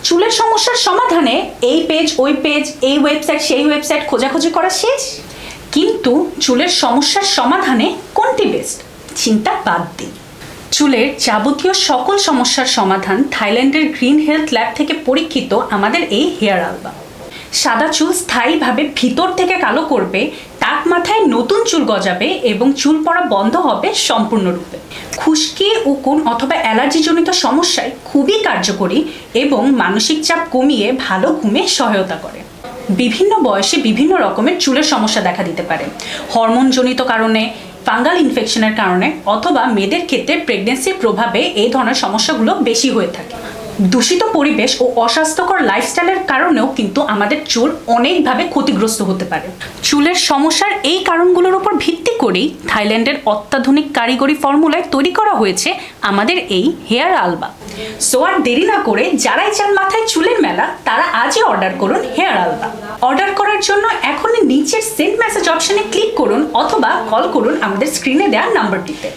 চুলের সমস্যার সমাধানে এই পেজ ওই পেজ, এই ওয়েবসাইট সেই ওয়েবসাইট খোঁজাখুঁজি করা শেষ, কিন্তু চুলের সমস্যার সমাধানে কোনটি বেস্ট চিন্তা বাদ দিই। চুলের যাবতীয় সকল সমস্যার সমাধান থাইল্যান্ডের গ্রিন হেলথ ল্যাব থেকে পরীক্ষিত আমাদের এই হেয়ার আলবা। সাদা চুল স্থায়ীভাবে ভিতর থেকে কালো করবে, টাক মাথায় নতুন চুল গজাবে এবং চুল পড়া বন্ধ হবে সম্পূর্ণরূপে। খুশকি, উকুন অথবা অ্যালার্জিজনিত সমস্যায় খুবই কার্যকরী এবং মানসিক চাপ কমিয়ে ভালো ঘুমে সহায়তা করে। বিভিন্ন বয়সে বিভিন্ন রকমের চুলের সমস্যা দেখা দিতে পারে, হরমোনজনিত কারণে, ফাঙ্গাল ইনফেকশনের কারণে অথবা মেয়েদের ক্ষেত্রে প্রেগনেন্সির প্রভাবে এই ধরনের সমস্যাগুলো বেশি হয়ে থাকে। দূষিত পরিবেশ ও অস্বাস্থ্যকর লাইফস্টাইলের কারণেও কিন্তু আমাদের চুল অনেকভাবে ক্ষতিগ্রস্ত হতে পারে। চুলের সমস্যার এই কারণগুলোর উপর ভিত্তি করেই থাইল্যান্ডের অত্যাধুনিক কারিগরি ফর্মুলায় তৈরি করা হয়েছে আমাদের এই হেয়ার আলবা। সো আর দেরি না করে যারাই চান মাথায় চুলের মেলা, তারা আজই অর্ডার করুন হেয়ার আলবা। অর্ডার করার জন্য এখনই নিচের সেন্ড মেসেজ অপশনে ক্লিক করুন অথবা কল করুন আমাদের স্ক্রিনে দেওয়া নাম্বারটিতে।